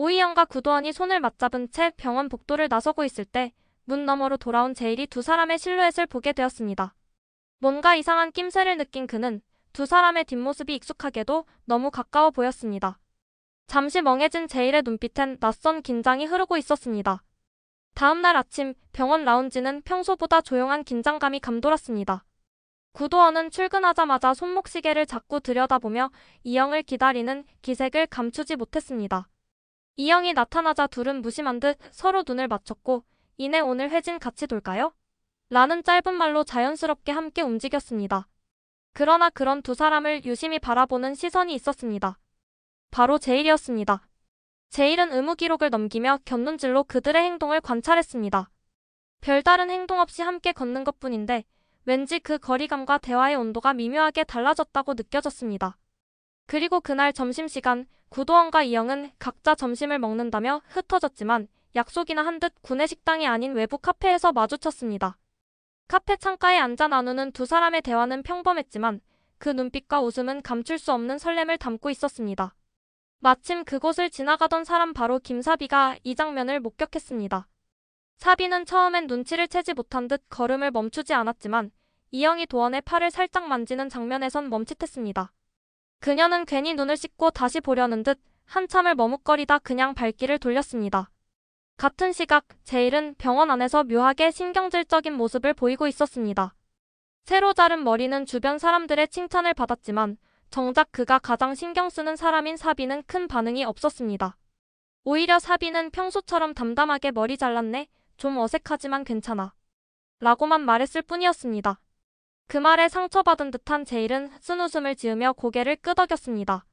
오이영과 구도원이 손을 맞잡은 채 병원 복도를 나서고 있을 때 문 너머로 돌아온 제일이 두 사람의 실루엣을 보게 되었습니다. 뭔가 이상한 낌새를 느낀 그는 두 사람의 뒷모습이 익숙하게도 너무 가까워 보였습니다. 잠시 멍해진 제일의 눈빛엔 낯선 긴장이 흐르고 있었습니다. 다음날 아침 병원 라운지는 평소보다 조용한 긴장감이 감돌았습니다. 구도원은 출근하자마자 손목시계를 자꾸 들여다보며 이영을 기다리는 기색을 감추지 못했습니다. 이영이 나타나자 둘은 무심한 듯 서로 눈을 맞췄고 이내 오늘 회진 같이 돌까요? 라는 짧은 말로 자연스럽게 함께 움직였습니다. 그러나 그런 두 사람을 유심히 바라보는 시선이 있었습니다. 바로 제일이었습니다. 제일은 의무 기록을 넘기며 곁눈질로 그들의 행동을 관찰했습니다. 별다른 행동 없이 함께 걷는 것뿐인데 왠지 그 거리감과 대화의 온도가 미묘하게 달라졌다고 느껴졌습니다. 그리고 그날 점심시간 구도원과 이영은 각자 점심을 먹는다며 흩어졌지만 약속이나 한 듯 구내식당이 아닌 외부 카페에서 마주쳤습니다. 카페 창가에 앉아 나누는 두 사람의 대화는 평범했지만 그 눈빛과 웃음은 감출 수 없는 설렘을 담고 있었습니다. 마침 그곳을 지나가던 사람 바로 김사비가 이 장면을 목격했습니다. 사비는 처음엔 눈치를 채지 못한 듯 걸음을 멈추지 않았지만 이영이 도원의 팔을 살짝 만지는 장면에선 멈칫했습니다. 그녀는 괜히 눈을 씻고 다시 보려는 듯 한참을 머뭇거리다 그냥 발길을 돌렸습니다. 같은 시각 제일은 병원 안에서 묘하게 신경질적인 모습을 보이고 있었습니다. 새로 자른 머리는 주변 사람들의 칭찬을 받았지만 정작 그가 가장 신경 쓰는 사람인 사비는 큰 반응이 없었습니다. 오히려 사비는 평소처럼 담담하게 머리 잘랐네, 좀 어색하지만 괜찮아 라고만 말했을 뿐이었습니다. 그 말에 상처받은 듯한 제일은 쓴웃음을 지으며 고개를 끄덕였습니다.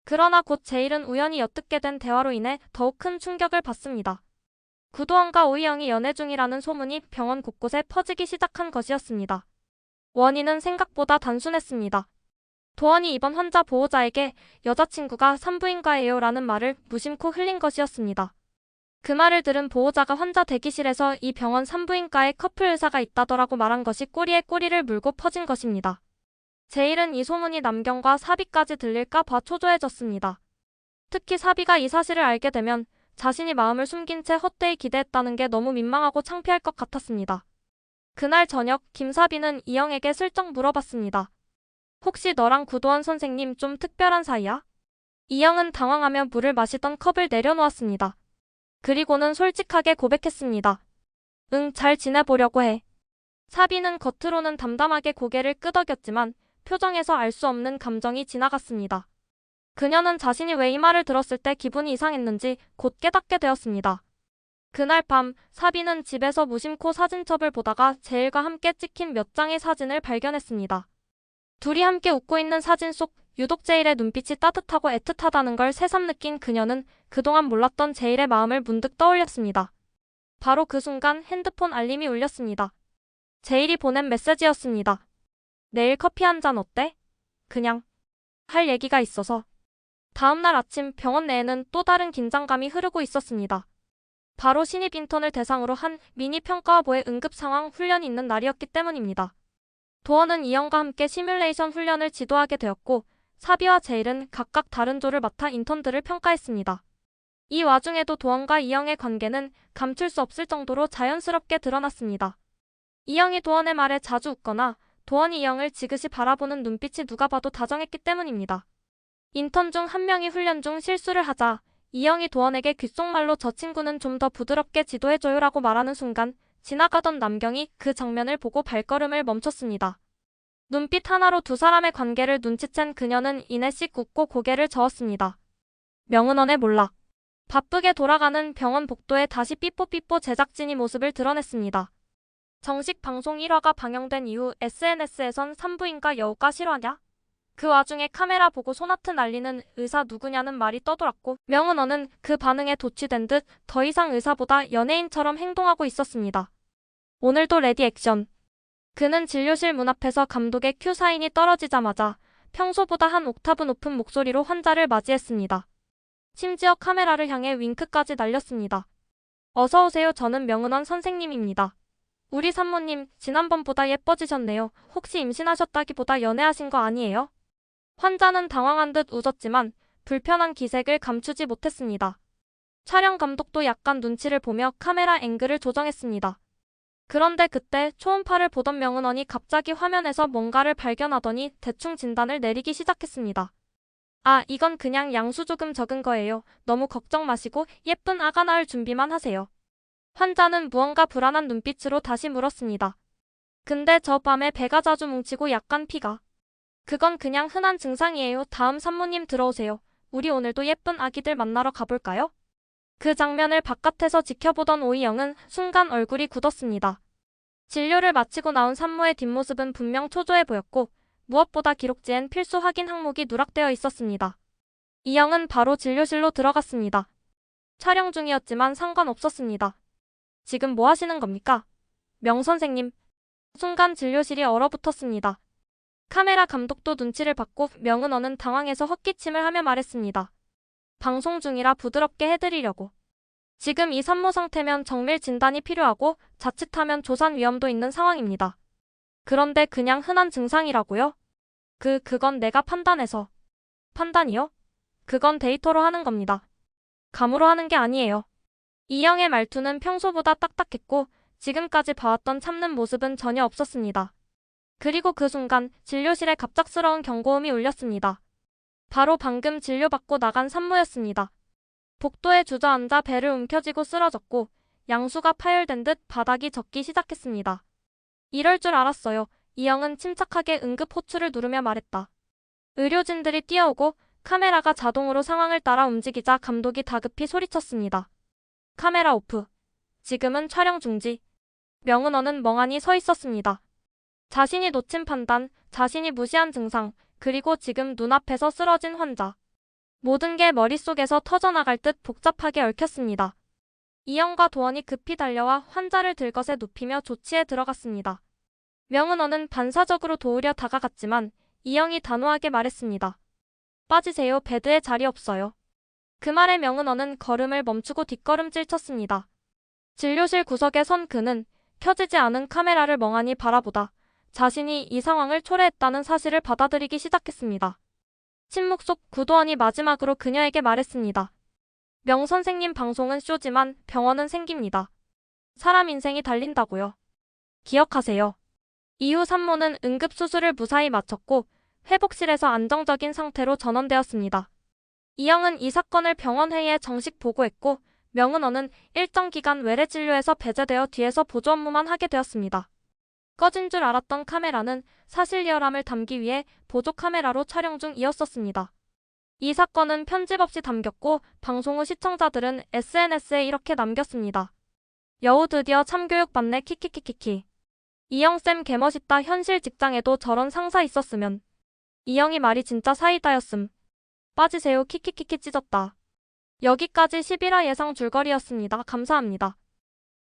그러나 곧 제일은 우연히 엿듣게 된 대화로 인해 더욱 큰 충격을 받습니다. 구도원과 오이영이 연애 중이라는 소문이 병원 곳곳에 퍼지기 시작한 것이었습니다. 원인은 생각보다 단순했습니다. 도원이 이번 환자 보호자에게 여자친구가 산부인과예요 라는 말을 무심코 흘린 것이었습니다. 그 말을 들은 보호자가 환자 대기실에서 이 병원 산부인과에 커플 의사가 있다더라고 말한 것이 꼬리에 꼬리를 물고 퍼진 것입니다. 제일은 이 소문이 남경과 사비까지 들릴까 봐 초조해졌습니다. 특히 사비가 이 사실을 알게 되면 자신이 마음을 숨긴 채 헛되이 기대했다는 게 너무 민망하고 창피할 것 같았습니다. 그날 저녁 김사비는 이영에게 슬쩍 물어봤습니다. 혹시 너랑 구도원 선생님 좀 특별한 사이야? 이영은 당황하며 물을 마시던 컵을 내려놓았습니다. 그리고는 솔직하게 고백했습니다. 응, 잘 지내보려고 해. 사비는 겉으로는 담담하게 고개를 끄덕였지만 표정에서 알 수 없는 감정이 지나갔습니다. 그녀는 자신이 왜 이 말을 들었을 때 기분이 이상했는지 곧 깨닫게 되었습니다. 그날 밤 사비는 집에서 무심코 사진첩을 보다가 제일과 함께 찍힌 몇 장의 사진을 발견했습니다. 둘이 함께 웃고 있는 사진 속 유독 제일의 눈빛이 따뜻하고 애틋하다는 걸 새삼 느낀 그녀는 그동안 몰랐던 제일의 마음을 문득 떠올렸습니다. 바로 그 순간 핸드폰 알림이 울렸습니다. 제일이 보낸 메시지였습니다. 내일 커피 한 잔 어때? 그냥 할 얘기가 있어서. 다음날 아침 병원 내에는 또 다른 긴장감이 흐르고 있었습니다. 바로 신입 인턴을 대상으로 한 미니 평가와보의 응급 상황 훈련이 있는 날이었기 때문입니다. 도원은 이영과 함께 시뮬레이션 훈련을 지도하게 되었고 사비와 제일은 각각 다른 조를 맡아 인턴들을 평가했습니다. 이 와중에도 도원과 이영의 관계는 감출 수 없을 정도로 자연스럽게 드러났습니다. 이영이 도원의 말에 자주 웃거나 도원이 이영을 지그시 바라보는 눈빛이 누가 봐도 다정했기 때문입니다. 인턴 중 한 명이 훈련 중 실수를 하자 이영이 도원에게 귓속말로 저 친구는 좀 더 부드럽게 지도해줘요라고 말하는 순간 지나가던 남경이 그 장면을 보고 발걸음을 멈췄습니다. 눈빛 하나로 두 사람의 관계를 눈치챈 그녀는 이내씩 웃고 고개를 저었습니다. 명은원의 몰락. 바쁘게 돌아가는 병원 복도에 다시 삐뽀삐뽀 제작진이 모습을 드러냈습니다. 정식 방송 1화가 방영된 이후 SNS에선 산부인과 여우가 실화냐? 그 와중에 카메라 보고 소나트 날리는 의사 누구냐는 말이 떠돌았고 명은원은 그 반응에 도취된 듯 더 이상 의사보다 연예인처럼 행동하고 있었습니다. 오늘도 레디 액션. 그는 진료실 문 앞에서 감독의 큐 사인이 떨어지자마자 평소보다 한 옥타브 높은 목소리로 환자를 맞이했습니다. 심지어 카메라를 향해 윙크까지 날렸습니다. 어서오세요. 저는 명은원 선생님입니다. 우리 산모님 지난번보다 예뻐지셨네요. 혹시 임신하셨다기보다 연애하신 거 아니에요? 환자는 당황한 듯 웃었지만 불편한 기색을 감추지 못했습니다. 촬영 감독도 약간 눈치를 보며 카메라 앵글을 조정했습니다. 그런데 그때 초음파를 보던 명은원이 갑자기 화면에서 뭔가를 발견하더니 대충 진단을 내리기 시작했습니다. 아, 이건 그냥 양수 조금 적은 거예요. 너무 걱정 마시고 예쁜 아가 낳을 준비만 하세요. 환자는 무언가 불안한 눈빛으로 다시 물었습니다. 근데 저 밤에 배가 자주 뭉치고 약간 피가. 그건 그냥 흔한 증상이에요. 다음 산모님 들어오세요. 우리 오늘도 예쁜 아기들 만나러 가볼까요? 그 장면을 바깥에서 지켜보던 오이영은 순간 얼굴이 굳었습니다. 진료를 마치고 나온 산모의 뒷모습은 분명 초조해 보였고 무엇보다 기록지엔 필수 확인 항목이 누락되어 있었습니다. 이영은 바로 진료실로 들어갔습니다. 촬영 중이었지만 상관없었습니다. 지금 뭐 하시는 겁니까? 명 선생님. 순간 진료실이 얼어붙었습니다. 카메라 감독도 눈치를 받고 명은원은 당황해서 헛기침을 하며 말했습니다. 방송 중이라 부드럽게 해드리려고. 지금 이 산모 상태면 정밀 진단이 필요하고 자칫하면 조산 위험도 있는 상황입니다. 그런데 그냥 흔한 증상이라고요? 그건 내가 판단해서. 판단이요? 그건 데이터로 하는 겁니다. 감으로 하는 게 아니에요. 이영의 말투는 평소보다 딱딱했고 지금까지 봐왔던 참는 모습은 전혀 없었습니다. 그리고 그 순간 진료실에 갑작스러운 경고음이 울렸습니다. 바로 방금 진료받고 나간 산모였습니다. 복도에 주저앉아 배를 움켜쥐고 쓰러졌고 양수가 파열된 듯 바닥이 젖기 시작했습니다. 이럴 줄 알았어요. 이영은 침착하게 응급 호출을 누르며 말했다. 의료진들이 뛰어오고 카메라가 자동으로 상황을 따라 움직이자 감독이 다급히 소리쳤습니다. 카메라 오프. 지금은 촬영 중지. 명은원은 멍하니 서 있었습니다. 자신이 놓친 판단, 자신이 무시한 증상, 그리고 지금 눈앞에서 쓰러진 환자. 모든 게 머릿속에서 터져나갈 듯 복잡하게 얽혔습니다. 이영과 도원이 급히 달려와 환자를 들것에 눕히며 조치에 들어갔습니다. 명은원은 반사적으로 도우려 다가갔지만 이영이 단호하게 말했습니다. 빠지세요. 베드에 자리 없어요. 그 말에 명은원은 걸음을 멈추고 뒷걸음질 쳤습니다. 진료실 구석에 선 그는 켜지지 않은 카메라를 멍하니 바라보다 자신이 이 상황을 초래했다는 사실을 받아들이기 시작했습니다. 침묵 속 구도원이 마지막으로 그녀에게 말했습니다. 명 선생님, 방송은 쇼지만 병원은 생깁니다. 사람 인생이 달린다고요. 기억하세요. 이후 산모는 응급수술을 무사히 마쳤고 회복실에서 안정적인 상태로 전원되었습니다. 이영은 이 사건을 병원 회의에 정식 보고했고 명은원은 일정 기간 외래 진료에서 배제되어 뒤에서 보조 업무만 하게 되었습니다. 꺼진 줄 알았던 카메라는 사실 리얼함을 담기 위해 보조 카메라로 촬영 중이었었습니다. 이 사건은 편집 없이 담겼고 방송 후 시청자들은 SNS에 이렇게 남겼습니다. 여우 드디어 참교육 받네 키키키키키. 이영쌤 개멋있다. 현실 직장에도 저런 상사 있었으면. 이영이 말이 진짜 사이다였음. 빠지세요 키키키키 찢었다. 여기까지 11화 예상 줄거리였습니다. 감사합니다.